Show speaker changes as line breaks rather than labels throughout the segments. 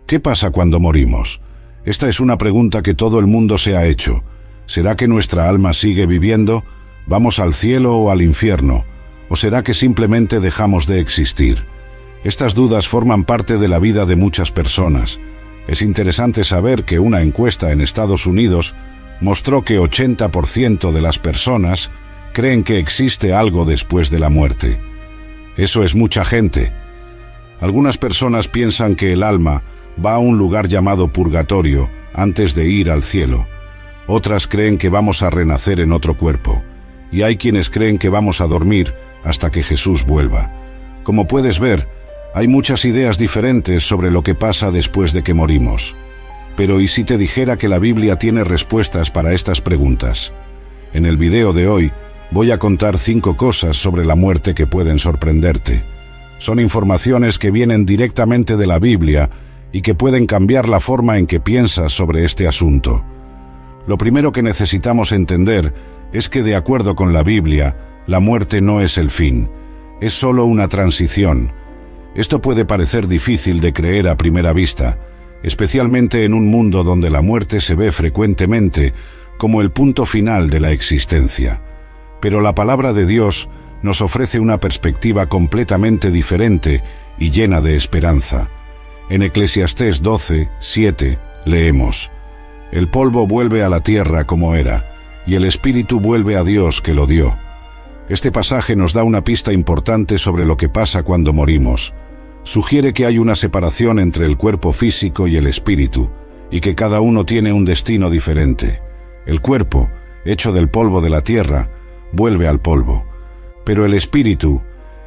¿Qué pasa cuando morimos? Esta es una pregunta que todo el mundo se ha hecho. ¿Será que nuestra alma sigue viviendo? ¿Vamos al cielo o al infierno? ¿O será que simplemente dejamos de existir? Estas dudas forman parte de la vida de muchas personas. Es interesante saber que una encuesta en Estados Unidos mostró que 80% de las personas creen que existe algo después de la muerte. Eso es mucha gente. Algunas personas piensan que el alma va a un lugar llamado purgatorio antes de ir al cielo. Otras creen que vamos a renacer en otro cuerpo. Y hay quienes creen que vamos a dormir hasta que Jesús vuelva. Como puedes ver, hay muchas ideas diferentes sobre lo que pasa después de que morimos. Pero ¿y si te dijera que la Biblia tiene respuestas para estas preguntas? En el video de hoy voy a contar 5 cosas sobre la muerte que pueden sorprenderte. Son informaciones que vienen directamente de la Biblia y que pueden cambiar la forma en que piensas sobre este asunto. Lo primero que necesitamos entender es que, de acuerdo con la Biblia, la muerte no es el fin, es solo una transición. Esto puede parecer difícil de creer a primera vista, especialmente en un mundo donde la muerte se ve frecuentemente como el punto final de la existencia. Pero la palabra de Dios nos ofrece una perspectiva completamente diferente y llena de esperanza. En Eclesiastés 12:7 leemos: «El polvo vuelve a la tierra como era, y el espíritu vuelve a Dios que lo dio». Este pasaje nos da una pista importante sobre lo que pasa cuando morimos. Sugiere que hay una separación entre el cuerpo físico y el espíritu, y que cada uno tiene un destino diferente. El cuerpo, hecho del polvo de la tierra, vuelve al polvo. Pero el espíritu,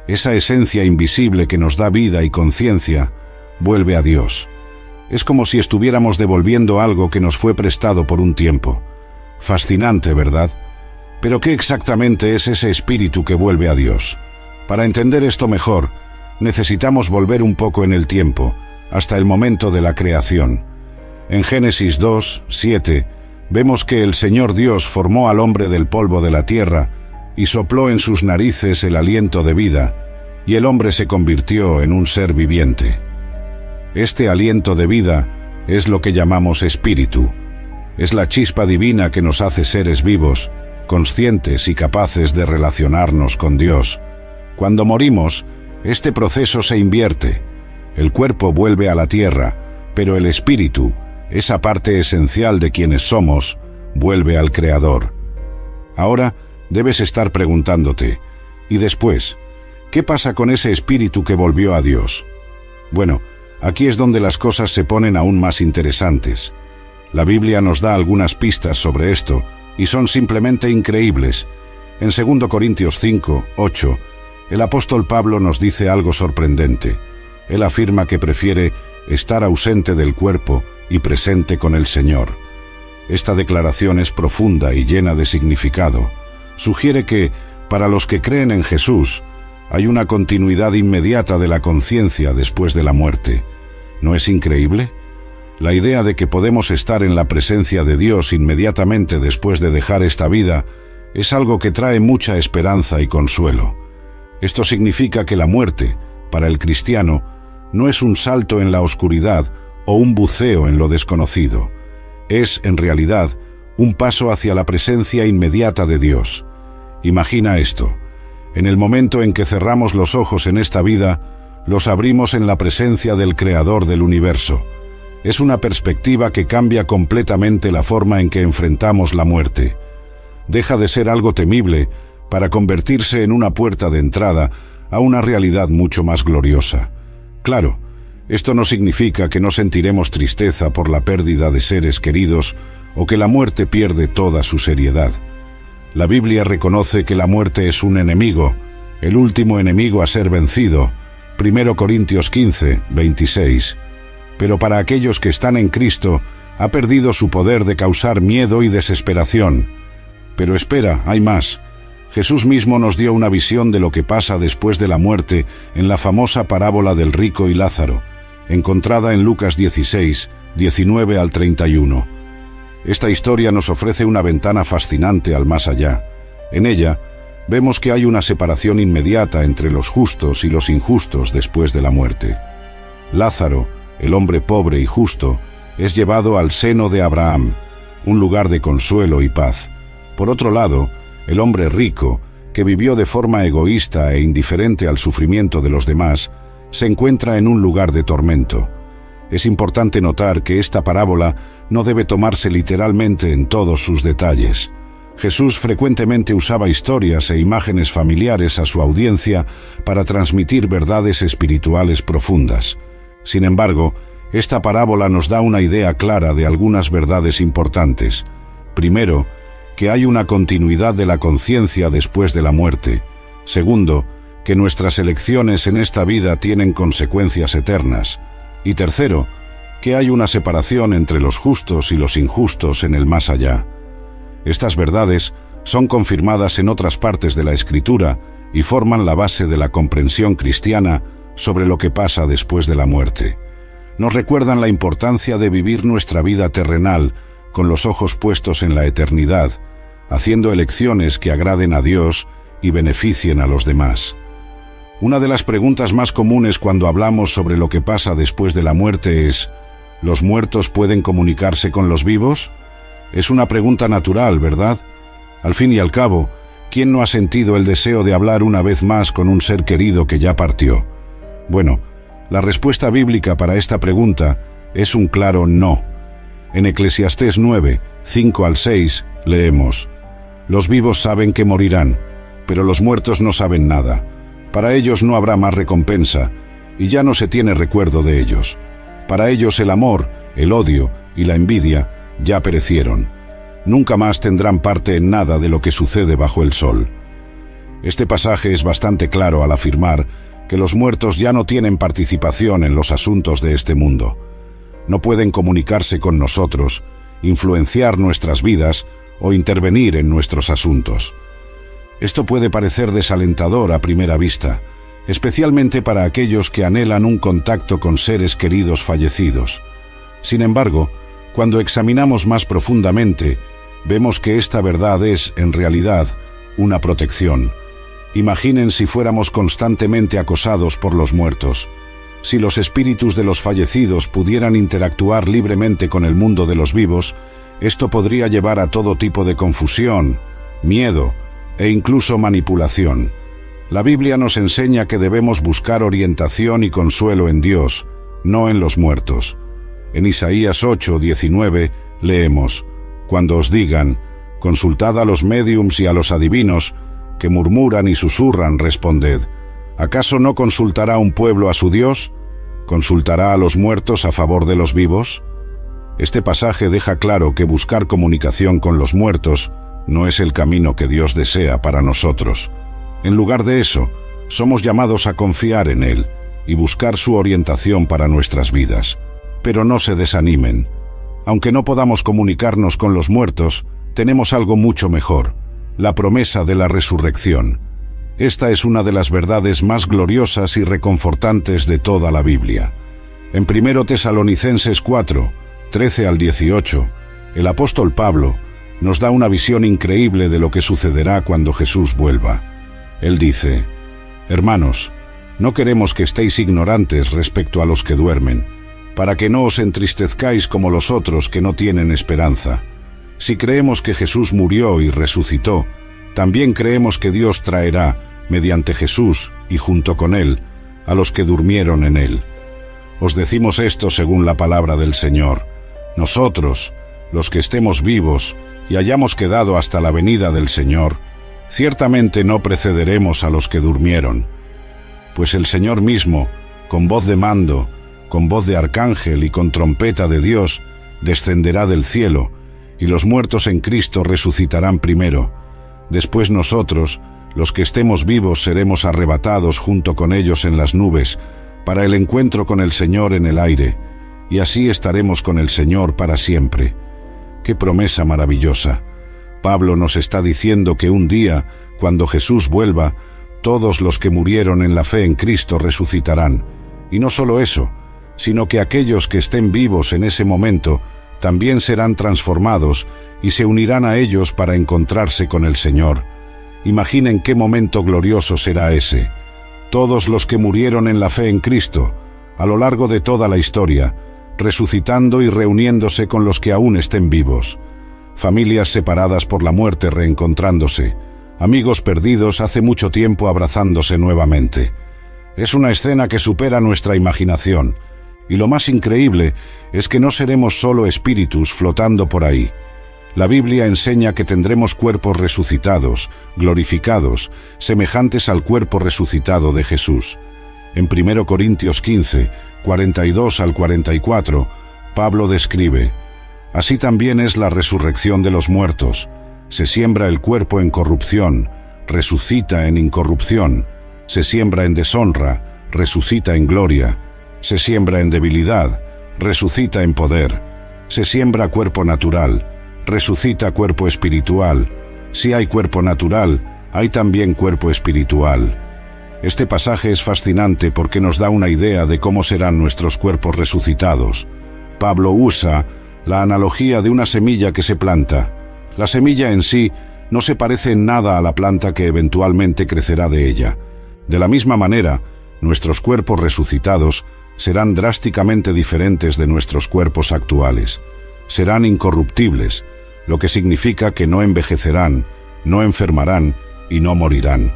esa esencia invisible que nos da vida y conciencia, vuelve a Dios. Es como si estuviéramos devolviendo algo que nos fue prestado por un tiempo. Fascinante, ¿verdad? Pero ¿qué exactamente es ese espíritu que vuelve a Dios? Para entender esto mejor, necesitamos volver un poco en el tiempo, hasta el momento de la creación. En Génesis 2:7, vemos que el Señor Dios formó al hombre del polvo de la tierra y sopló en sus narices el aliento de vida, y el hombre se convirtió en un ser viviente. Este aliento de vida es lo que llamamos espíritu. Es la chispa divina que nos hace seres vivos, conscientes y capaces de relacionarnos con Dios. Cuando morimos, este proceso se invierte. El cuerpo vuelve a la tierra, pero el espíritu, esa parte esencial de quienes somos, vuelve al Creador. Ahora debes estar preguntándote, ¿y después? ¿Qué pasa con ese espíritu que volvió a Dios? Bueno, aquí es donde las cosas se ponen aún más interesantes. La Biblia nos da algunas pistas sobre esto, y son simplemente increíbles. En 2 Corintios 5:8, el apóstol Pablo nos dice algo sorprendente. Él afirma que prefiere estar ausente del cuerpo y presente con el Señor. Esta declaración es profunda y llena de significado. Sugiere que, para los que creen en Jesús, hay una continuidad inmediata de la conciencia después de la muerte. ¿No es increíble? La idea de que podemos estar en la presencia de Dios inmediatamente después de dejar esta vida es algo que trae mucha esperanza y consuelo. Esto significa que la muerte, para el cristiano, no es un salto en la oscuridad o un buceo en lo desconocido. Es, en realidad, un paso hacia la presencia inmediata de Dios. Imagina esto. En el momento en que cerramos los ojos en esta vida, los abrimos en la presencia del Creador del universo. Es una perspectiva que cambia completamente la forma en que enfrentamos la muerte. Deja de ser algo temible para convertirse en una puerta de entrada a una realidad mucho más gloriosa. Claro, esto no significa que no sentiremos tristeza por la pérdida de seres queridos o que la muerte pierde toda su seriedad. La Biblia reconoce que la muerte es un enemigo, el último enemigo a ser vencido. 1 Corintios 15:26. Pero para aquellos que están en Cristo, ha perdido su poder de causar miedo y desesperación. Pero espera, hay más. Jesús mismo nos dio una visión de lo que pasa después de la muerte en la famosa parábola del rico y Lázaro, encontrada en Lucas 16:19 al 31. Esta historia nos ofrece una ventana fascinante al más allá. En ella, vemos que hay una separación inmediata entre los justos y los injustos después de la muerte. Lázaro, el hombre pobre y justo, es llevado al seno de Abraham, un lugar de consuelo y paz. Por otro lado, el hombre rico, que vivió de forma egoísta e indiferente al sufrimiento de los demás, se encuentra en un lugar de tormento. Es importante notar que esta parábola no debe tomarse literalmente en todos sus detalles. Jesús frecuentemente usaba historias e imágenes familiares a su audiencia para transmitir verdades espirituales profundas. Sin embargo, esta parábola nos da una idea clara de algunas verdades importantes. Primero, que hay una continuidad de la conciencia después de la muerte. Segundo, que nuestras elecciones en esta vida tienen consecuencias eternas. Y tercero, que hay una separación entre los justos y los injustos en el más allá. Estas verdades son confirmadas en otras partes de la Escritura y forman la base de la comprensión cristiana sobre lo que pasa después de la muerte. Nos recuerdan la importancia de vivir nuestra vida terrenal con los ojos puestos en la eternidad, haciendo elecciones que agraden a Dios y beneficien a los demás. Una de las preguntas más comunes cuando hablamos sobre lo que pasa después de la muerte es: ¿los muertos pueden comunicarse con los vivos? Es una pregunta natural, ¿verdad? Al fin y al cabo, ¿quién no ha sentido el deseo de hablar una vez más con un ser querido que ya partió? Bueno, la respuesta bíblica para esta pregunta es un claro no. En Eclesiastés 9, 5 al 6, leemos: «Los vivos saben que morirán, pero los muertos no saben nada. Para ellos no habrá más recompensa, y ya no se tiene recuerdo de ellos. Para ellos el amor, el odio y la envidia ya perecieron. Nunca más tendrán parte en nada de lo que sucede bajo el sol». Este pasaje es bastante claro al afirmar que los muertos ya no tienen participación en los asuntos de este mundo. No pueden comunicarse con nosotros, influenciar nuestras vidas o intervenir en nuestros asuntos. Esto puede parecer desalentador a primera vista, especialmente para aquellos que anhelan un contacto con seres queridos fallecidos. Sin embargo, cuando examinamos más profundamente, vemos que esta verdad es, en realidad, una protección. Imaginen si fuéramos constantemente acosados por los muertos. Si los espíritus de los fallecidos pudieran interactuar libremente con el mundo de los vivos, esto podría llevar a todo tipo de confusión, miedo e incluso manipulación. La Biblia nos enseña que debemos buscar orientación y consuelo en Dios, no en los muertos. En Isaías 8:19 leemos: «Cuando os digan, consultad a los médiums y a los adivinos, que murmuran y susurran, responded, ¿acaso no consultará un pueblo a su Dios? ¿Consultará a los muertos a favor de los vivos?». Este pasaje deja claro que buscar comunicación con los muertos no es el camino que Dios desea para nosotros. En lugar de eso, somos llamados a confiar en Él y buscar su orientación para nuestras vidas. Pero no se desanimen. Aunque no podamos comunicarnos con los muertos, tenemos algo mucho mejor: la promesa de la resurrección. Esta es una de las verdades más gloriosas y reconfortantes de toda la Biblia. En 1 Tesalonicenses 4, 13 al 18, el apóstol Pablo nos da una visión increíble de lo que sucederá cuando Jesús vuelva. Él dice: «Hermanos, no queremos que estéis ignorantes respecto a los que duermen, para que no os entristezcáis como los otros que no tienen esperanza. Si creemos que Jesús murió y resucitó, también creemos que Dios traerá, mediante Jesús y junto con Él, a los que durmieron en Él. Os decimos esto según la palabra del Señor. Nosotros, los que estemos vivos y hayamos quedado hasta la venida del Señor, ciertamente no precederemos a los que durmieron. Pues el Señor mismo, con voz de mando, con voz de arcángel y con trompeta de Dios, descenderá del cielo, y los muertos en Cristo resucitarán primero. Después nosotros, los que estemos vivos, seremos arrebatados junto con ellos en las nubes, para el encuentro con el Señor en el aire, y así estaremos con el Señor para siempre». ¡Qué promesa maravillosa! Pablo nos está diciendo que un día, cuando Jesús vuelva, todos los que murieron en la fe en Cristo resucitarán. Y no solo eso, sino que aquellos que estén vivos en ese momento también serán transformados y se unirán a ellos para encontrarse con el Señor. Imaginen qué momento glorioso será ese. Todos los que murieron en la fe en Cristo, a lo largo de toda la historia, resucitando y reuniéndose con los que aún estén vivos. Familias separadas por la muerte reencontrándose, amigos perdidos hace mucho tiempo abrazándose nuevamente. Es una escena que supera nuestra imaginación, y lo más increíble es que no seremos solo espíritus flotando por ahí. La Biblia enseña que tendremos cuerpos resucitados, glorificados, semejantes al cuerpo resucitado de Jesús. En 1 Corintios 15, 42 al 44, Pablo describe: así también es la resurrección de los muertos. Se siembra el cuerpo en corrupción, resucita en incorrupción. Se siembra en deshonra, resucita en gloria. Se siembra en debilidad, resucita en poder. Se siembra cuerpo natural, resucita cuerpo espiritual. Si hay cuerpo natural, hay también cuerpo espiritual. Este pasaje es fascinante porque nos da una idea de cómo serán nuestros cuerpos resucitados. Pablo usa la analogía de una semilla que se planta. La semilla en sí no se parece en nada a la planta que eventualmente crecerá de ella. De la misma manera, nuestros cuerpos resucitados serán drásticamente diferentes de nuestros cuerpos actuales. Serán incorruptibles, lo que significa que no envejecerán, no enfermarán y no morirán.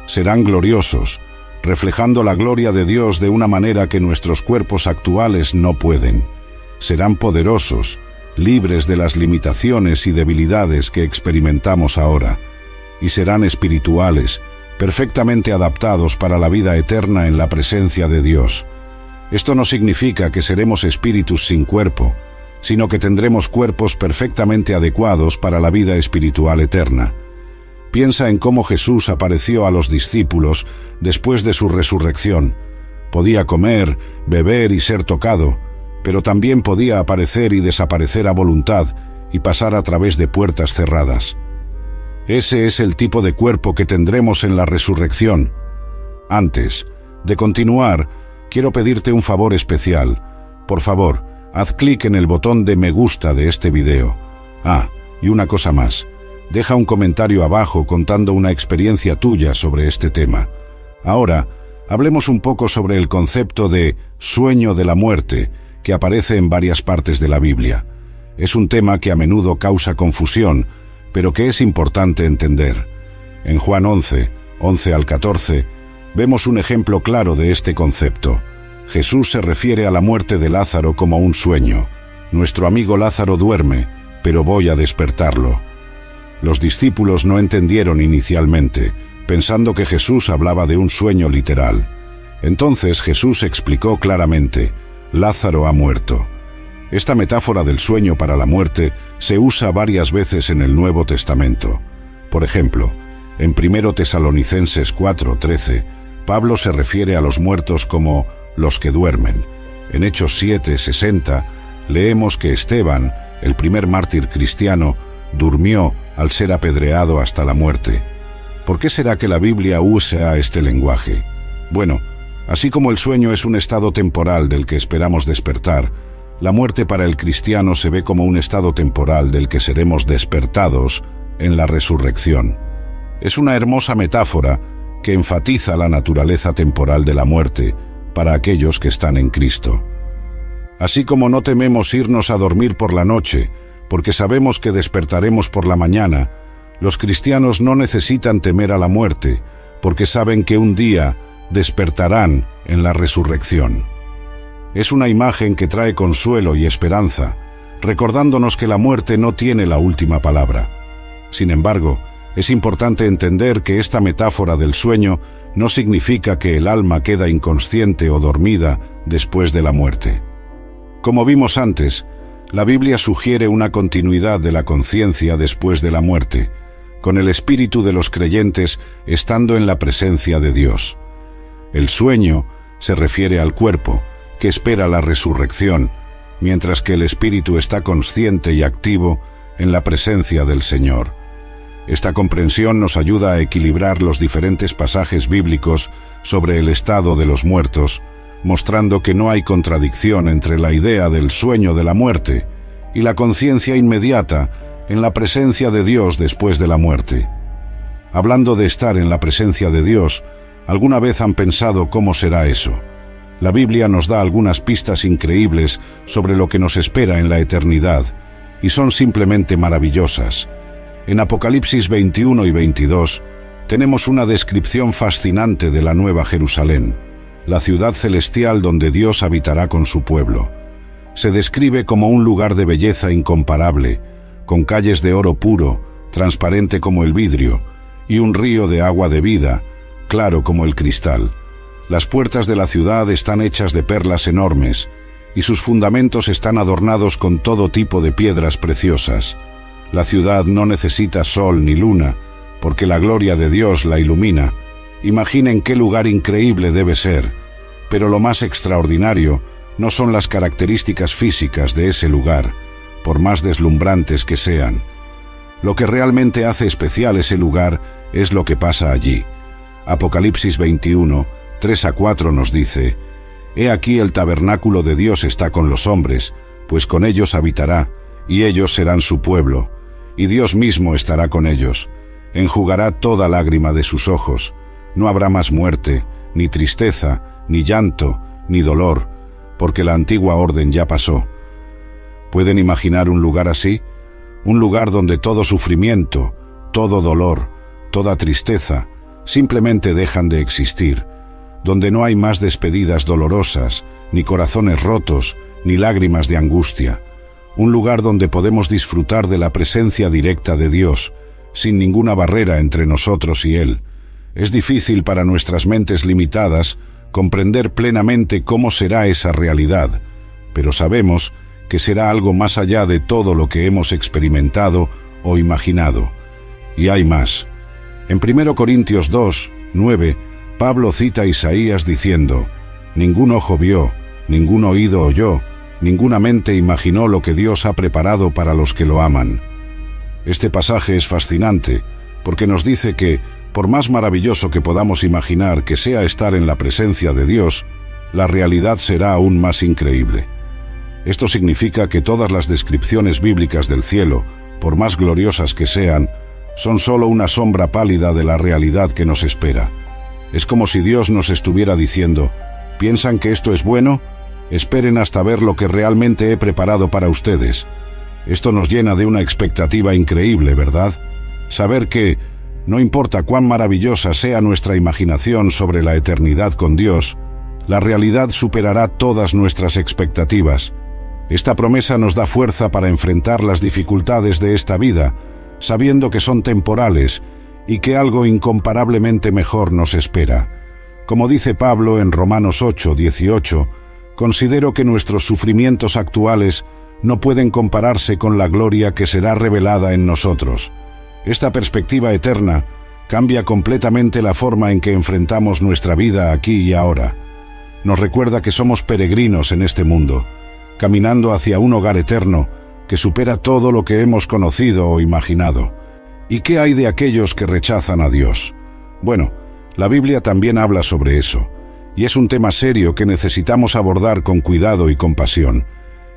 Serán gloriosos, reflejando la gloria de Dios de una manera que nuestros cuerpos actuales no pueden. Serán poderosos, libres de las limitaciones y debilidades que experimentamos ahora, y serán espirituales, perfectamente adaptados para la vida eterna en la presencia de Dios. Esto no significa que seremos espíritus sin cuerpo, sino que tendremos cuerpos perfectamente adecuados para la vida espiritual eterna. Piensa en cómo Jesús apareció a los discípulos después de su resurrección. Podía comer, beber y ser tocado, pero también podía aparecer y desaparecer a voluntad y pasar a través de puertas cerradas. Ese es el tipo de cuerpo que tendremos en la resurrección. Antes de continuar, quiero pedirte un favor especial. Por favor, haz clic en el botón de me gusta de este video. Y una cosa más. Deja un comentario abajo contando una experiencia tuya sobre este tema. Ahora, hablemos un poco sobre el concepto de sueño de la muerte, que aparece en varias partes de la Biblia. Es un tema que a menudo causa confusión, pero que es importante entender. En Juan 11, 11 al 14, vemos un ejemplo claro de este concepto. Jesús se refiere a la muerte de Lázaro como un sueño. Nuestro amigo Lázaro duerme, pero voy a despertarlo. Los discípulos no entendieron inicialmente, pensando que Jesús hablaba de un sueño literal. Entonces Jesús explicó claramente: Lázaro ha muerto. Esta metáfora del sueño para la muerte se usa varias veces en el Nuevo Testamento. Por ejemplo, en 1 Tesalonicenses 4:13, Pablo se refiere a los muertos como los que duermen. En Hechos 7:60 leemos que Esteban, el primer mártir cristiano, durmió al ser apedreado hasta la muerte. ¿Por qué será que la Biblia usa este lenguaje? Bueno, así como el sueño es un estado temporal del que esperamos despertar, la muerte para el cristiano se ve como un estado temporal del que seremos despertados en la resurrección. Es una hermosa metáfora que enfatiza la naturaleza temporal de la muerte para aquellos que están en Cristo. Así como no tememos irnos a dormir por la noche, porque sabemos que despertaremos por la mañana, los cristianos no necesitan temer a la muerte, porque saben que un día despertarán en la resurrección. Es una imagen que trae consuelo y esperanza, recordándonos que la muerte no tiene la última palabra. Sin embargo, es importante entender que esta metáfora del sueño no significa que el alma queda inconsciente o dormida después de la muerte. Como vimos antes, la Biblia sugiere una continuidad de la conciencia después de la muerte, con el espíritu de los creyentes estando en la presencia de Dios. El sueño se refiere al cuerpo, que espera la resurrección, mientras que el espíritu está consciente y activo en la presencia del Señor. Esta comprensión nos ayuda a equilibrar los diferentes pasajes bíblicos sobre el estado de los muertos, mostrando que no hay contradicción entre la idea del sueño de la muerte y la conciencia inmediata en la presencia de Dios después de la muerte. Hablando de estar en la presencia de Dios, ¿alguna vez han pensado cómo será eso? La Biblia nos da algunas pistas increíbles sobre lo que nos espera en la eternidad, y son simplemente maravillosas. En Apocalipsis 21 y 22 tenemos una descripción fascinante de la Nueva Jerusalén, la ciudad celestial donde Dios habitará con su pueblo. Se describe como un lugar de belleza incomparable, con calles de oro puro, transparente como el vidrio, y un río de agua de vida, claro como el cristal. Las puertas de la ciudad están hechas de perlas enormes, y sus fundamentos están adornados con todo tipo de piedras preciosas. La ciudad no necesita sol ni luna, porque la gloria de Dios la ilumina. Imaginen qué lugar increíble debe ser, pero lo más extraordinario no son las características físicas de ese lugar, por más deslumbrantes que sean. Lo que realmente hace especial ese lugar es lo que pasa allí. Apocalipsis 21, 3-4 nos dice: «He aquí el tabernáculo de Dios está con los hombres, pues con ellos habitará, y ellos serán su pueblo, y Dios mismo estará con ellos. Enjugará toda lágrima de sus ojos. No habrá más muerte, ni tristeza, ni llanto, ni dolor, porque la antigua orden ya pasó». ¿Pueden imaginar un lugar así? Un lugar donde todo sufrimiento, todo dolor, toda tristeza, simplemente dejan de existir, donde no hay más despedidas dolorosas, ni corazones rotos, ni lágrimas de angustia. Un lugar donde podemos disfrutar de la presencia directa de Dios, sin ninguna barrera entre nosotros y Él. Es difícil para nuestras mentes limitadas comprender plenamente cómo será esa realidad, pero sabemos que será algo más allá de todo lo que hemos experimentado o imaginado. Y hay más. En 1 Corintios 2, 9, Pablo cita a Isaías diciendo: «Ningún ojo vio, ningún oído oyó, ninguna mente imaginó lo que Dios ha preparado para los que lo aman». Este pasaje es fascinante, porque nos dice que, por más maravilloso que podamos imaginar que sea estar en la presencia de Dios, la realidad será aún más increíble. Esto significa que todas las descripciones bíblicas del cielo, por más gloriosas que sean, son solo una sombra pálida de la realidad que nos espera. Es como si Dios nos estuviera diciendo: ¿piensan que esto es bueno? Esperen hasta ver lo que realmente he preparado para ustedes. Esto nos llena de una expectativa increíble, ¿verdad? Saber que, no importa cuán maravillosa sea nuestra imaginación sobre la eternidad con Dios, la realidad superará todas nuestras expectativas. Esta promesa nos da fuerza para enfrentar las dificultades de esta vida, sabiendo que son temporales y que algo incomparablemente mejor nos espera. Como dice Pablo en Romanos 8, 18, considero que nuestros sufrimientos actuales no pueden compararse con la gloria que será revelada en nosotros. Esta perspectiva eterna cambia completamente la forma en que enfrentamos nuestra vida aquí y ahora. Nos recuerda que somos peregrinos en este mundo, caminando hacia un hogar eterno que supera todo lo que hemos conocido o imaginado. ¿Y qué hay de aquellos que rechazan a Dios? Bueno, la Biblia también habla sobre eso, y es un tema serio que necesitamos abordar con cuidado y compasión.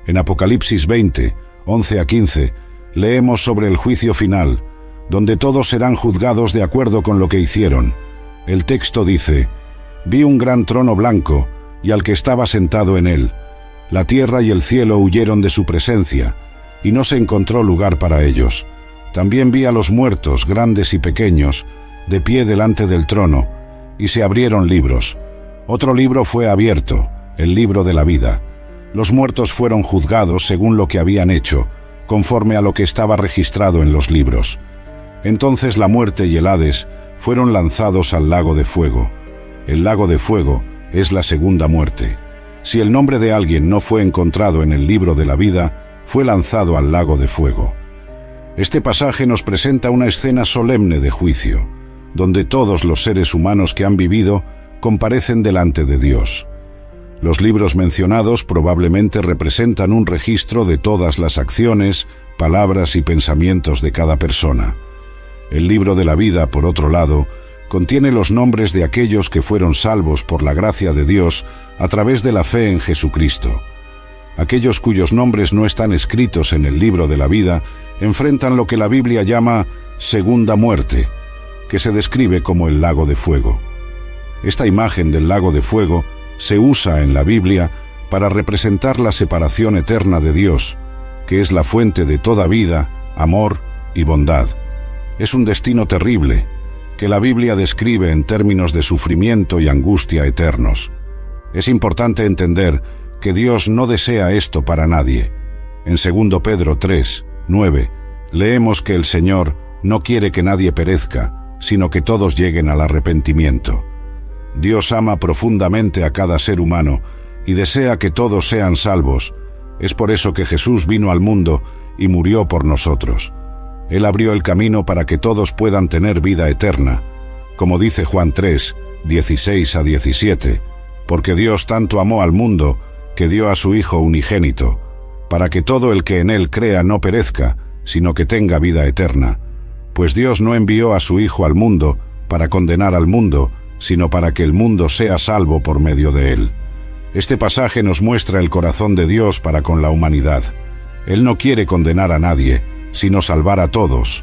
En Apocalipsis 20, 11-15, leemos sobre el juicio final, donde todos serán juzgados de acuerdo con lo que hicieron. El texto dice: «Vi un gran trono blanco, y al que estaba sentado en él. La tierra y el cielo huyeron de su presencia, y no se encontró lugar para ellos. También vi a los muertos, grandes y pequeños, de pie delante del trono, y se abrieron libros. Otro libro fue abierto, el libro de la vida. Los muertos fueron juzgados según lo que habían hecho, conforme a lo que estaba registrado en los libros. Entonces la muerte y el Hades fueron lanzados al lago de fuego. El lago de fuego es la segunda muerte. Si el nombre de alguien no fue encontrado en el libro de la vida, fue lanzado al lago de fuego». Este pasaje nos presenta una escena solemne de juicio, donde todos los seres humanos que han vivido comparecen delante de Dios. Los libros mencionados probablemente representan un registro de todas las acciones, palabras y pensamientos de cada persona. El libro de la vida, por otro lado, contiene los nombres de aquellos que fueron salvos por la gracia de Dios a través de la fe en Jesucristo. Aquellos cuyos nombres no están escritos en el libro de la vida enfrentan lo que la Biblia llama segunda muerte, que se describe como el lago de fuego. Esta imagen del lago de fuego se usa en la Biblia para representar la separación eterna de Dios, que es la fuente de toda vida, amor y bondad. Es un destino terrible, que la Biblia describe en términos de sufrimiento y angustia eternos. Es importante entender que Dios no desea esto para nadie. En 2 Pedro 3, 9, leemos que el Señor no quiere que nadie perezca, sino que todos lleguen al arrepentimiento. Dios ama profundamente a cada ser humano y desea que todos sean salvos. Es por eso que Jesús vino al mundo y murió por nosotros. Él abrió el camino para que todos puedan tener vida eterna, como dice Juan 3, 16 a 17, porque Dios tanto amó al mundo que dio a su Hijo unigénito, para que todo el que en Él crea no perezca, sino que tenga vida eterna. Pues Dios no envió a su Hijo al mundo para condenar al mundo, sino para que el mundo sea salvo por medio de Él. Este pasaje nos muestra el corazón de Dios para con la humanidad. Él no quiere condenar a nadie, sino salvar a todos.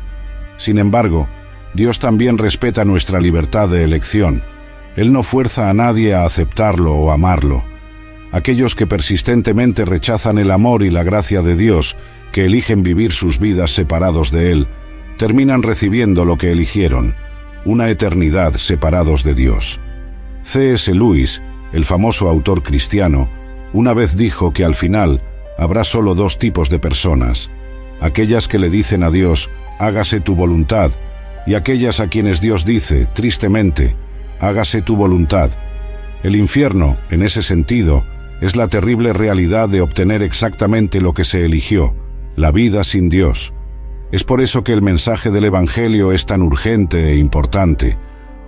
Sin embargo, Dios también respeta nuestra libertad de elección. Él no fuerza a nadie a aceptarlo o amarlo. Aquellos que persistentemente rechazan el amor y la gracia de Dios, que eligen vivir sus vidas separados de Él, terminan recibiendo lo que eligieron, una eternidad separados de Dios. C.S. Lewis, el famoso autor cristiano, una vez dijo que al final habrá solo dos tipos de personas: aquellas que le dicen a Dios, hágase tu voluntad, y aquellas a quienes Dios dice, tristemente, hágase tu voluntad. El infierno, en ese sentido, es la terrible realidad de obtener exactamente lo que se eligió, la vida sin Dios. Es por eso que el mensaje del Evangelio es tan urgente e importante.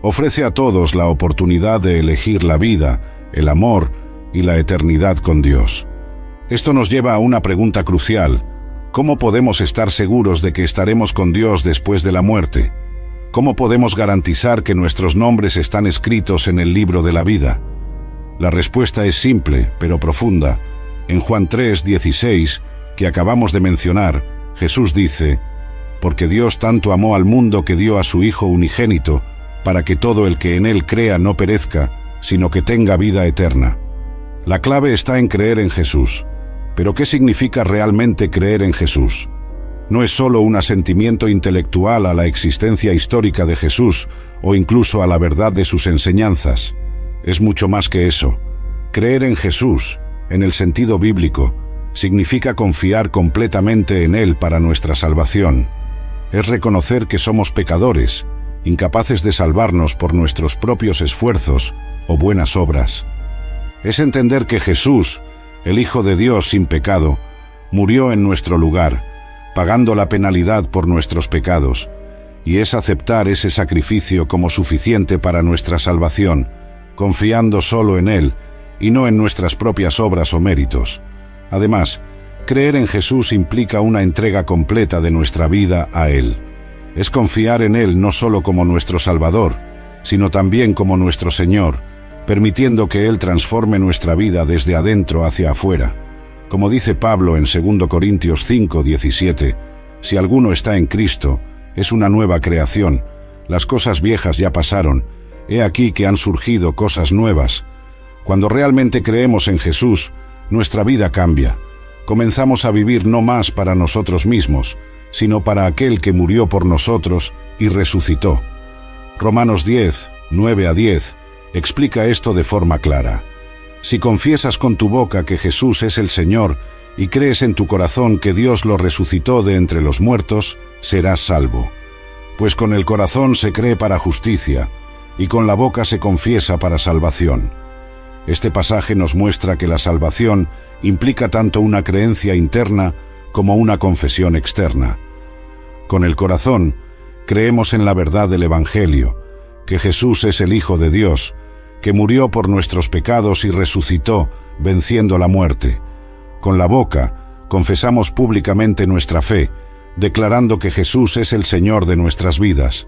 Ofrece a todos la oportunidad de elegir la vida, el amor y la eternidad con Dios. Esto nos lleva a una pregunta crucial: ¿cómo podemos estar seguros de que estaremos con Dios después de la muerte? ¿Cómo podemos garantizar que nuestros nombres están escritos en el libro de la vida? La respuesta es simple, pero profunda. En Juan 3, 16, que acabamos de mencionar, Jesús dice: porque Dios tanto amó al mundo que dio a su Hijo unigénito, para que todo el que en Él crea no perezca, sino que tenga vida eterna. La clave está en creer en Jesús. ¿Pero qué significa realmente creer en Jesús? No es solo un asentimiento intelectual a la existencia histórica de Jesús o incluso a la verdad de sus enseñanzas. Es mucho más que eso. Creer en Jesús, en el sentido bíblico, significa confiar completamente en Él para nuestra salvación. Es reconocer que somos pecadores, incapaces de salvarnos por nuestros propios esfuerzos o buenas obras. Es entender que Jesús, el Hijo de Dios sin pecado, murió en nuestro lugar, pagando la penalidad por nuestros pecados, y es aceptar ese sacrificio como suficiente para nuestra salvación, confiando solo en Él y no en nuestras propias obras o méritos. Además, creer en Jesús implica una entrega completa de nuestra vida a Él. Es confiar en Él no solo como nuestro Salvador, sino también como nuestro Señor, permitiendo que Él transforme nuestra vida desde adentro hacia afuera. Como dice Pablo en 2 Corintios 5, 17, si alguno está en Cristo, es una nueva creación, las cosas viejas ya pasaron, he aquí que han surgido cosas nuevas. Cuando realmente creemos en Jesús, nuestra vida cambia. Comenzamos a vivir no más para nosotros mismos, sino para aquel que murió por nosotros y resucitó. Romanos 10, 9 a 10, explica esto de forma clara. Si confiesas con tu boca que Jesús es el Señor y crees en tu corazón que Dios lo resucitó de entre los muertos, serás salvo. Pues con el corazón se cree para justicia, y con la boca se confiesa para salvación. Este pasaje nos muestra que la salvación implica tanto una creencia interna como una confesión externa. Con el corazón, creemos en la verdad del Evangelio, que Jesús es el Hijo de Dios, que murió por nuestros pecados y resucitó, venciendo la muerte. Con la boca, confesamos públicamente nuestra fe, declarando que Jesús es el Señor de nuestras vidas.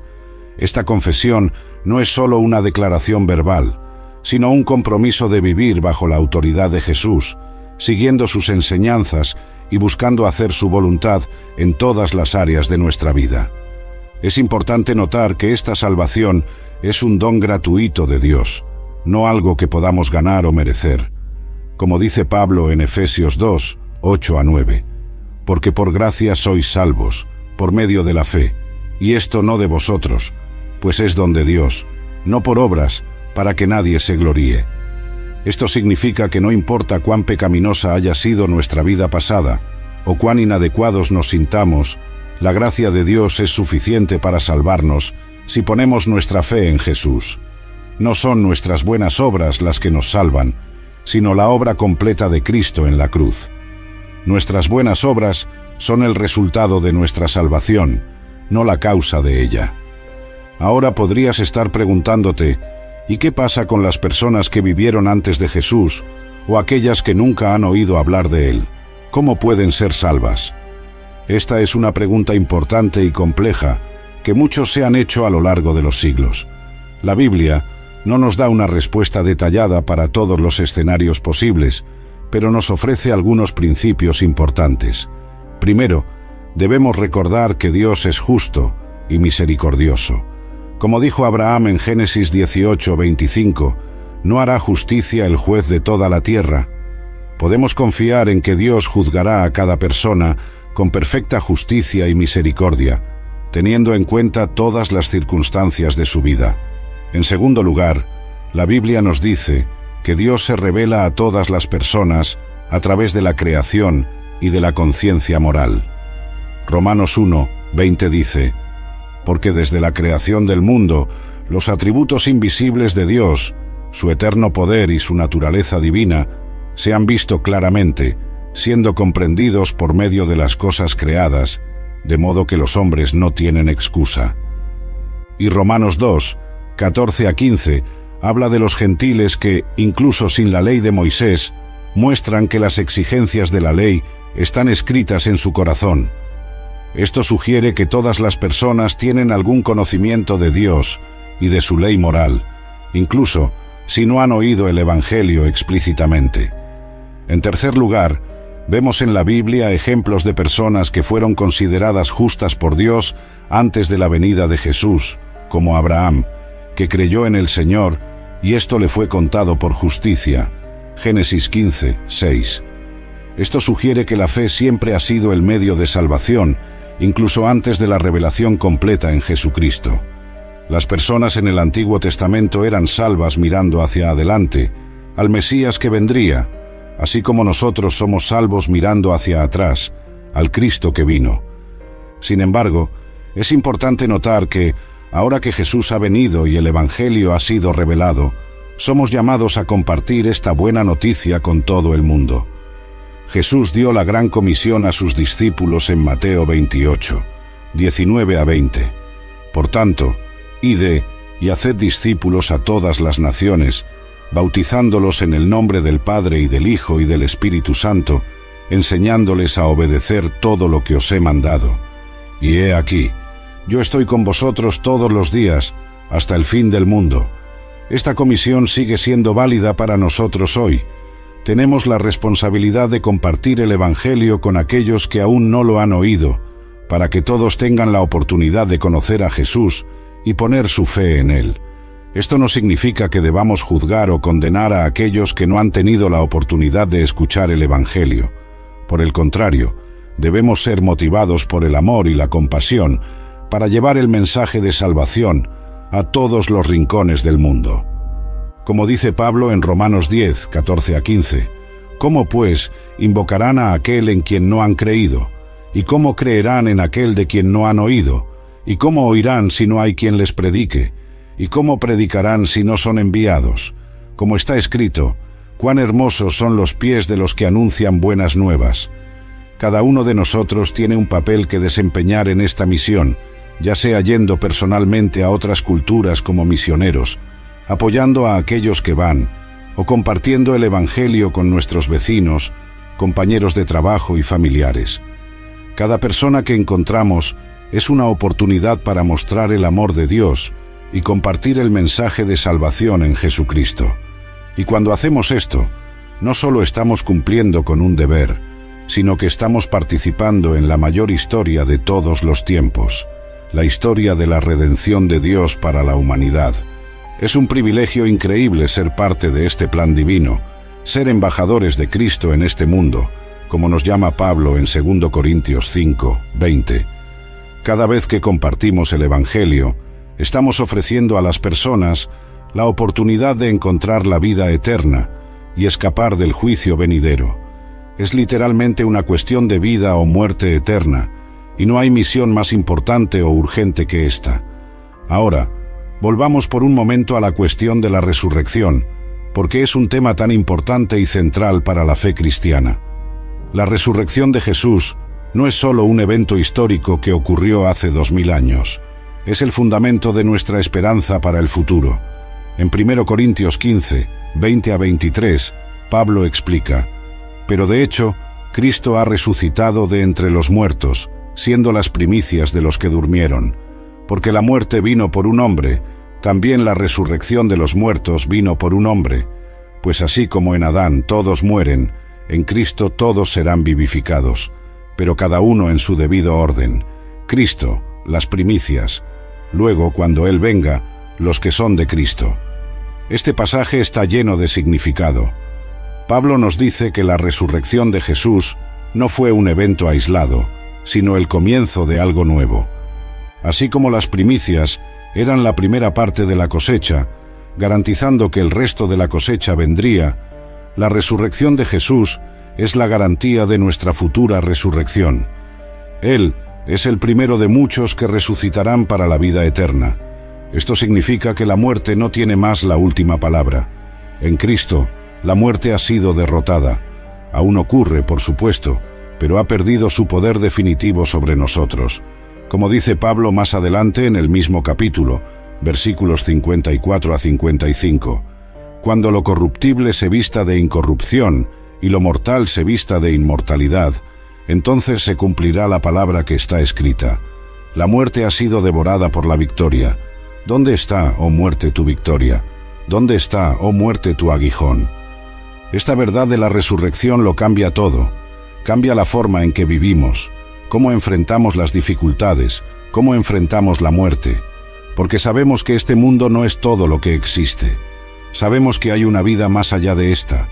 Esta confesión no es solo una declaración verbal, sino un compromiso de vivir bajo la autoridad de Jesús, siguiendo sus enseñanzas y buscando hacer su voluntad en todas las áreas de nuestra vida. Es importante notar que esta salvación es un don gratuito de Dios. no algo que podamos ganar o merecer. Como dice Pablo en Efesios 2, 8-9, porque por gracia sois salvos, por medio de la fe, y esto no de vosotros, pues es don de Dios, no por obras, para que nadie se gloríe. Esto significa que no importa cuán pecaminosa haya sido nuestra vida pasada, o cuán inadecuados nos sintamos, la gracia de Dios es suficiente para salvarnos si ponemos nuestra fe en Jesús. No son nuestras buenas obras las que nos salvan, sino la obra completa de Cristo en la cruz. Nuestras buenas obras son el resultado de nuestra salvación, no la causa de ella. Ahora podrías estar preguntándote, ¿y qué pasa con las personas que vivieron antes de Jesús o aquellas que nunca han oído hablar de Él? ¿Cómo pueden ser salvas? Esta es una pregunta importante y compleja que muchos se han hecho a lo largo de los siglos. La Biblia no nos da una respuesta detallada para todos los escenarios posibles, pero nos ofrece algunos principios importantes. Primero, debemos recordar que Dios es justo y misericordioso. Como dijo Abraham en Génesis 18:25, no hará justicia el juez de toda la tierra. Podemos confiar en que Dios juzgará a cada persona con perfecta justicia y misericordia, teniendo en cuenta todas las circunstancias de su vida. En segundo lugar, la Biblia nos dice que Dios se revela a todas las personas a través de la creación y de la conciencia moral. Romanos 1:20 dice, porque desde la creación del mundo, los atributos invisibles de Dios, su eterno poder y su naturaleza divina, se han visto claramente, siendo comprendidos por medio de las cosas creadas, de modo que los hombres no tienen excusa. Y Romanos 2:14-15 habla de los gentiles que, incluso sin la ley de Moisés, muestran que las exigencias de la ley están escritas en su corazón. Esto sugiere que todas las personas tienen algún conocimiento de Dios y de su ley moral, incluso si no han oído el Evangelio explícitamente. En tercer lugar, vemos en la Biblia ejemplos de personas que fueron consideradas justas por Dios antes de la venida de Jesús, como Abraham, que creyó en el Señor y esto le fue contado por justicia. Génesis 15:6. Esto sugiere que la fe siempre ha sido el medio de salvación, incluso antes de la revelación completa en Jesucristo. Las personas en el Antiguo Testamento eran salvas mirando hacia adelante, al Mesías que vendría, así como nosotros somos salvos mirando hacia atrás, al Cristo que vino. Sin embargo, es importante notar que, ahora que Jesús ha venido y el Evangelio ha sido revelado, somos llamados a compartir esta buena noticia con todo el mundo. Jesús dio la gran comisión a sus discípulos en Mateo 28, 19-20. Por tanto, id y haced discípulos a todas las naciones, bautizándolos en el nombre del Padre y del Hijo y del Espíritu Santo, enseñándoles a obedecer todo lo que os he mandado. Y he aquí, yo estoy con vosotros todos los días, hasta el fin del mundo. Esta comisión sigue siendo válida para nosotros hoy. Tenemos la responsabilidad de compartir el Evangelio con aquellos que aún no lo han oído, para que todos tengan la oportunidad de conocer a Jesús y poner su fe en Él. Esto no significa que debamos juzgar o condenar a aquellos que no han tenido la oportunidad de escuchar el Evangelio. Por el contrario, debemos ser motivados por el amor y la compasión para llevar el mensaje de salvación a todos los rincones del mundo. Como dice Pablo en Romanos 10, 14-15, ¿cómo pues invocarán a aquel en quien no han creído? ¿Y cómo creerán en aquel de quien no han oído? ¿Y cómo oirán si no hay quien les predique? ¿Y cómo predicarán si no son enviados? Como está escrito, cuán hermosos son los pies de los que anuncian buenas nuevas. Cada uno de nosotros tiene un papel que desempeñar en esta misión, ya sea yendo personalmente a otras culturas como misioneros, apoyando a aquellos que van, o compartiendo el Evangelio con nuestros vecinos, compañeros de trabajo y familiares. Cada persona que encontramos es una oportunidad para mostrar el amor de Dios y compartir el mensaje de salvación en Jesucristo. Y cuando hacemos esto, no solo estamos cumpliendo con un deber, sino que estamos participando en la mayor historia de todos los tiempos, la historia de la redención de Dios para la humanidad, Es un privilegio increíble ser parte de este plan divino, ser embajadores de Cristo en este mundo, como nos llama Pablo en 2 Corintios 5, 20. Cada vez que compartimos el Evangelio, estamos ofreciendo a las personas la oportunidad de encontrar la vida eterna y escapar del juicio venidero. Es literalmente una cuestión de vida o muerte eterna, y no hay misión más importante o urgente que esta. Ahora, volvamos por un momento a la cuestión de la resurrección, porque es un tema tan importante y central para la fe cristiana. La resurrección de Jesús no es solo un evento histórico que ocurrió hace 2000 años. Es el fundamento de nuestra esperanza para el futuro. En 1 Corintios 15, 20 a 23, Pablo explica: «Pero de hecho, Cristo ha resucitado de entre los muertos, siendo las primicias de los que durmieron. Porque la muerte vino por un hombre, también la resurrección de los muertos vino por un hombre. Pues así como en Adán todos mueren, en Cristo todos serán vivificados, pero cada uno en su debido orden. Cristo, las primicias. Luego, cuando Él venga, los que son de Cristo». Este pasaje está lleno de significado. Pablo nos dice que la resurrección de Jesús no fue un evento aislado, sino el comienzo de algo nuevo. Así como las primicias eran la primera parte de la cosecha, garantizando que el resto de la cosecha vendría, la resurrección de Jesús es la garantía de nuestra futura resurrección. Él es el primero de muchos que resucitarán para la vida eterna. Esto significa que la muerte no tiene más la última palabra. En Cristo, la muerte ha sido derrotada. Aún ocurre, por supuesto, pero ha perdido su poder definitivo sobre nosotros. Como dice Pablo más adelante en el mismo capítulo, versículos 54 a 55, «Cuando lo corruptible se vista de incorrupción y lo mortal se vista de inmortalidad, entonces se cumplirá la palabra que está escrita. La muerte ha sido devorada por la victoria. ¿Dónde está, oh muerte, tu victoria? ¿Dónde está, oh muerte, tu aguijón?» Esta verdad de la resurrección lo cambia todo. Cambia la forma en que vivimos, cómo enfrentamos las dificultades, cómo enfrentamos la muerte, porque sabemos que este mundo no es todo lo que existe. Sabemos que hay una vida más allá de esta,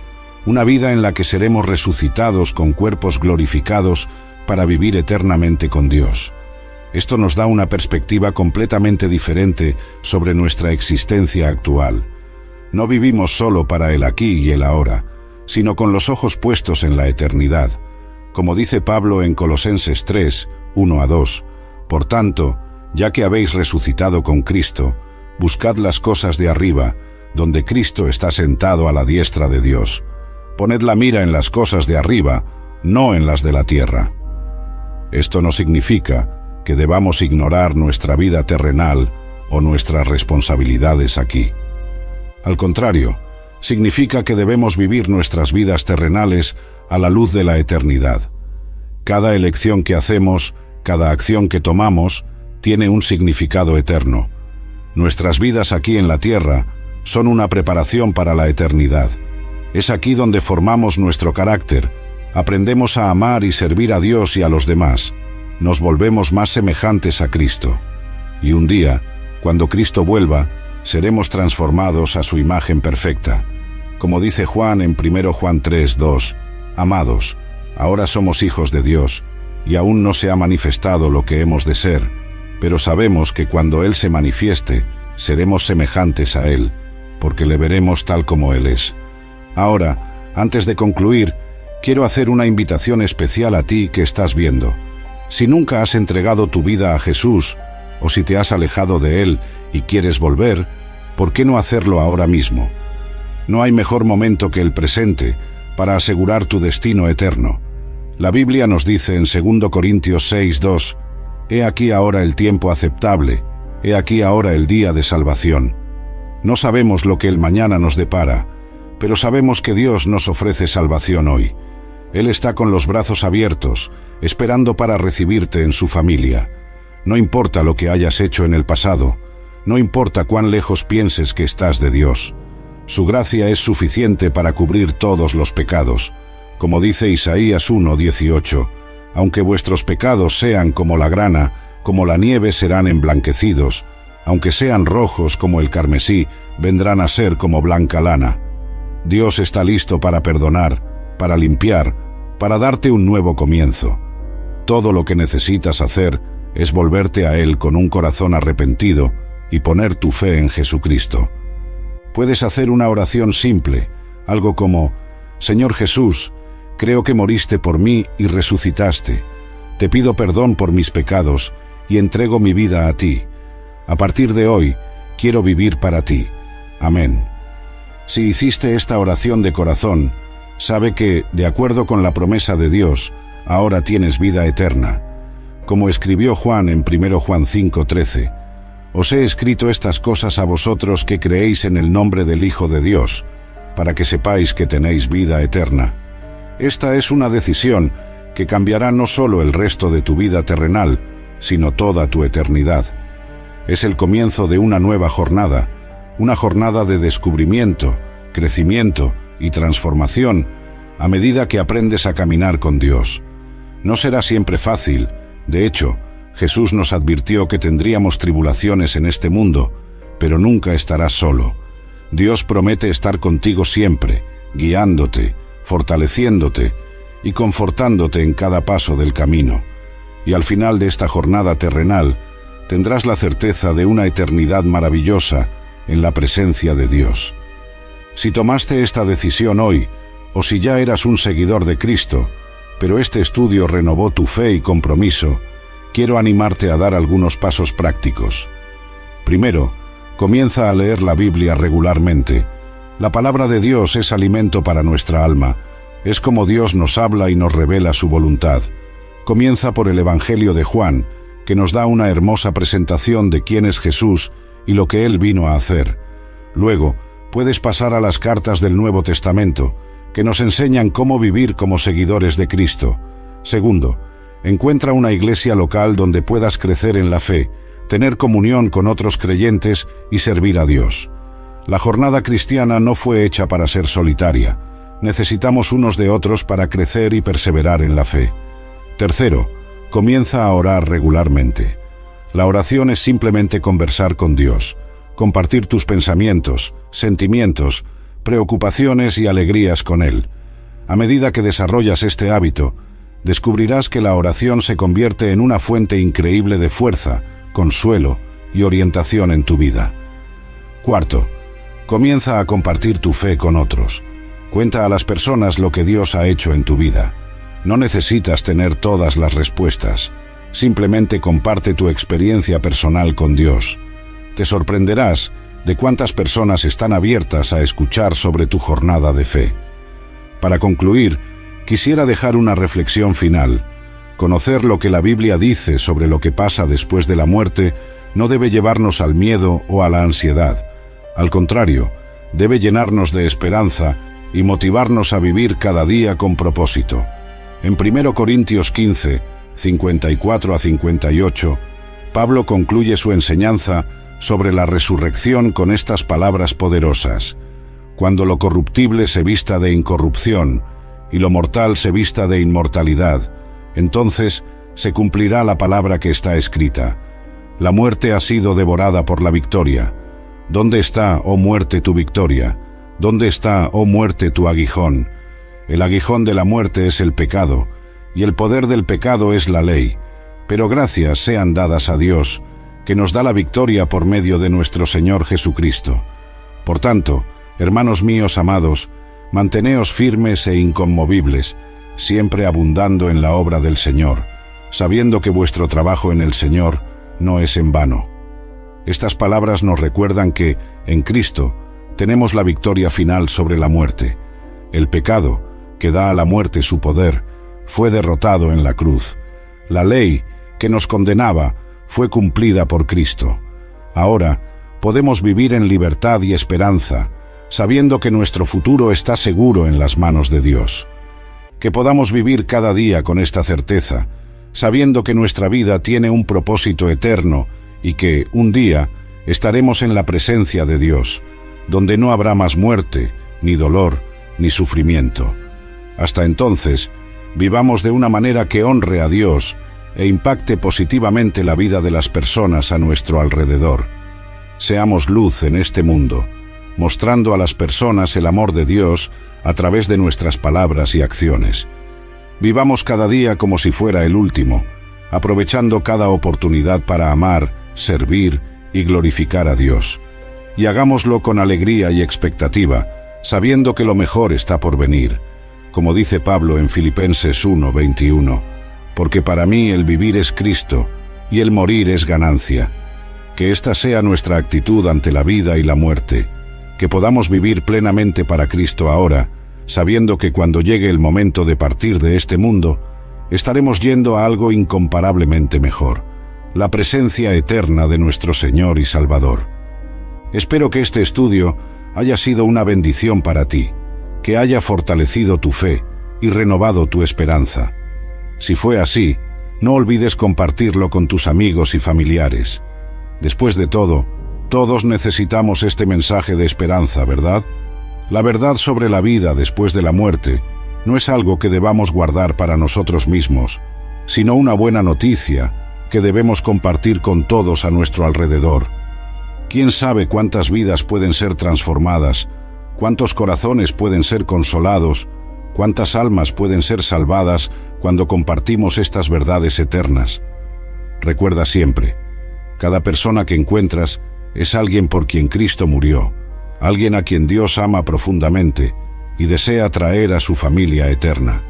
una vida en la que seremos resucitados con cuerpos glorificados para vivir eternamente con Dios. Esto nos da una perspectiva completamente diferente sobre nuestra existencia actual. No vivimos solo para el aquí y el ahora, sino con los ojos puestos en la eternidad. Como dice Pablo en Colosenses 3, 1 a 2, «Por tanto, ya que habéis resucitado con Cristo, buscad las cosas de arriba, donde Cristo está sentado a la diestra de Dios. Poned la mira en las cosas de arriba, no en las de la tierra». Esto no significa que debamos ignorar nuestra vida terrenal o nuestras responsabilidades aquí. Al contrario, significa que debemos vivir nuestras vidas terrenales a la luz de la eternidad. Cada elección que hacemos, cada acción que tomamos, tiene un significado eterno. Nuestras vidas aquí en la tierra son una preparación para la eternidad. Es aquí donde formamos nuestro carácter, aprendemos a amar y servir a Dios y a los demás. Nos volvemos más semejantes a Cristo. Y un día, cuando Cristo vuelva, seremos transformados a su imagen perfecta. Como dice Juan en 1 Juan 3, 2, «Amados, ahora somos hijos de Dios, y aún no se ha manifestado lo que hemos de ser, pero sabemos que cuando Él se manifieste, seremos semejantes a Él, porque le veremos tal como Él es». Ahora, antes de concluir, quiero hacer una invitación especial a ti que estás viendo. Si nunca has entregado tu vida a Jesús, o si te has alejado de Él y quieres volver, ¿por qué no hacerlo ahora mismo? No hay mejor momento que el presente para asegurar tu destino eterno. La Biblia nos dice en 2 Corintios 6, 2, «He aquí ahora el tiempo aceptable, he aquí ahora el día de salvación». No sabemos lo que el mañana nos depara, pero sabemos que Dios nos ofrece salvación hoy. Él está con los brazos abiertos, esperando para recibirte en su familia. No importa lo que hayas hecho en el pasado, no importa cuán lejos pienses que estás de Dios. Su gracia es suficiente para cubrir todos los pecados. Como dice Isaías 1:18, «Aunque vuestros pecados sean como la grana, como la nieve serán emblanquecidos, Aunque sean rojos como el carmesí, vendrán a ser como blanca lana. Dios está listo para perdonar, para limpiar, para darte un nuevo comienzo. Todo lo que necesitas hacer es volverte a Él con un corazón arrepentido y poner tu fe en Jesucristo. Puedes hacer una oración simple, algo como: Señor Jesús, creo que moriste por mí y resucitaste. Te pido perdón por mis pecados y entrego mi vida a ti. A partir de hoy, quiero vivir para ti. Amén. Si hiciste esta oración de corazón, sabe que, de acuerdo con la promesa de Dios, ahora tienes vida eterna. Como escribió Juan en 1 Juan 5:13, os he escrito estas cosas a vosotros que creéis en el nombre del Hijo de Dios, para que sepáis que tenéis vida eterna. Esta es una decisión que cambiará no solo el resto de tu vida terrenal, sino toda tu eternidad. Es el comienzo de una nueva jornada, una jornada de descubrimiento, crecimiento y transformación a medida que aprendes a caminar con Dios. No será siempre fácil. De hecho, Jesús nos advirtió que tendríamos tribulaciones en este mundo, pero nunca estarás solo. Dios promete estar contigo siempre, guiándote, fortaleciéndote y confortándote en cada paso del camino. Y al final de esta jornada terrenal, tendrás la certeza de una eternidad maravillosa en la presencia de Dios. Si tomaste esta decisión hoy, o si ya eras un seguidor de Cristo, pero este estudio renovó tu fe y compromiso, quiero animarte a dar algunos pasos prácticos. Primero, comienza a leer la Biblia regularmente. La palabra de Dios es alimento para nuestra alma. Es como Dios nos habla y nos revela su voluntad. Comienza por el Evangelio de Juan, que nos da una hermosa presentación de quién es Jesús y lo que Él vino a hacer. Luego, puedes pasar a las cartas del Nuevo Testamento, que nos enseñan cómo vivir como seguidores de Cristo. Segundo, encuentra una iglesia local donde puedas crecer en la fe, tener comunión con otros creyentes y servir a Dios. La jornada cristiana no fue hecha para ser solitaria. Necesitamos unos de otros para crecer y perseverar en la fe. Tercero, comienza a orar regularmente. La oración es simplemente conversar con Dios, compartir tus pensamientos, sentimientos, preocupaciones y alegrías con Él. A medida que desarrollas este hábito, descubrirás que la oración se convierte en una fuente increíble de fuerza, consuelo y orientación en tu vida. Cuarto, comienza a compartir tu fe con otros. Cuenta a las personas lo que Dios ha hecho en tu vida. No necesitas tener todas las respuestas. Simplemente comparte tu experiencia personal con Dios. Te sorprenderás de cuántas personas están abiertas a escuchar sobre tu jornada de fe. Para concluir, quisiera dejar una reflexión final. Conocer lo que la Biblia dice sobre lo que pasa después de la muerte no debe llevarnos al miedo o a la ansiedad. Al contrario, debe llenarnos de esperanza y motivarnos a vivir cada día con propósito. En 1 Corintios 15, 54 a 58, Pablo concluye su enseñanza sobre la resurrección con estas palabras poderosas: cuando lo corruptible se vista de incorrupción y lo mortal se vista de inmortalidad, entonces se cumplirá la palabra que está escrita: la muerte ha sido devorada por la victoria. ¿Dónde está, oh muerte, tu victoria? ¿Dónde está, oh muerte, tu aguijón? El aguijón de la muerte es el pecado, y el poder del pecado es la ley. Pero gracias sean dadas a Dios, que nos da la victoria por medio de nuestro Señor Jesucristo. Por tanto, hermanos míos amados, manteneos firmes e inconmovibles, siempre abundando en la obra del Señor, sabiendo que vuestro trabajo en el Señor no es en vano. Estas palabras nos recuerdan que, en Cristo, tenemos la victoria final sobre la muerte. El pecado, que da a la muerte su poder, fue derrotado en la cruz. La ley, que nos condenaba, fue cumplida por Cristo. Ahora, podemos vivir en libertad y esperanza, sabiendo que nuestro futuro está seguro en las manos de Dios. Que podamos vivir cada día con esta certeza, sabiendo que nuestra vida tiene un propósito eterno y que, un día, estaremos en la presencia de Dios, donde no habrá más muerte, ni dolor, ni sufrimiento. Hasta entonces, vivamos de una manera que honre a Dios e impacte positivamente la vida de las personas a nuestro alrededor. seamos luz en este mundo, mostrando a las personas el amor de Dios a través de nuestras palabras y acciones. Vivamos cada día como si fuera el último, aprovechando cada oportunidad para amar, servir y glorificar a Dios. Y hagámoslo con alegría y expectativa, sabiendo que lo mejor está por venir, como dice Pablo en Filipenses 1:21, porque para mí el vivir es Cristo y el morir es ganancia. Que esta sea nuestra actitud ante la vida y la muerte, que podamos vivir plenamente para Cristo ahora, sabiendo que cuando llegue el momento de partir de este mundo, estaremos yendo a algo incomparablemente mejor, la presencia eterna de nuestro Señor y Salvador. Espero que este estudio haya sido una bendición para ti, que haya fortalecido tu fe y renovado tu esperanza. Si fue así, no olvides compartirlo con tus amigos y familiares. Después de todo, todos necesitamos este mensaje de esperanza, ¿verdad? La verdad sobre la vida después de la muerte no es algo que debamos guardar para nosotros mismos, sino una buena noticia que debemos compartir con todos a nuestro alrededor. ¿Quién sabe cuántas vidas pueden ser transformadas, cuántos corazones pueden ser consolados, cuántas almas pueden ser salvadas cuando compartimos estas verdades eternas? Recuerda siempre, cada persona que encuentras es alguien por quien Cristo murió, alguien a quien Dios ama profundamente y desea traer a su familia eterna.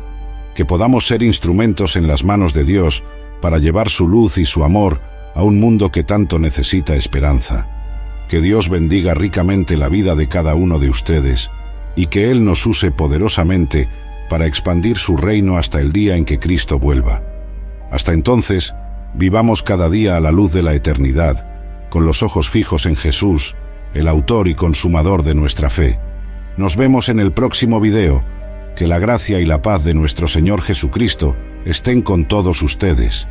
Que podamos ser instrumentos en las manos de Dios para llevar su luz y su amor a un mundo que tanto necesita esperanza. Que Dios bendiga ricamente la vida de cada uno de ustedes y que Él nos use poderosamente para expandir su reino hasta el día en que Cristo vuelva. Hasta entonces, vivamos cada día a la luz de la eternidad, con los ojos fijos en Jesús, el autor y consumador de nuestra fe. Nos vemos en el próximo video. Que la gracia y la paz de nuestro Señor Jesucristo estén con todos ustedes.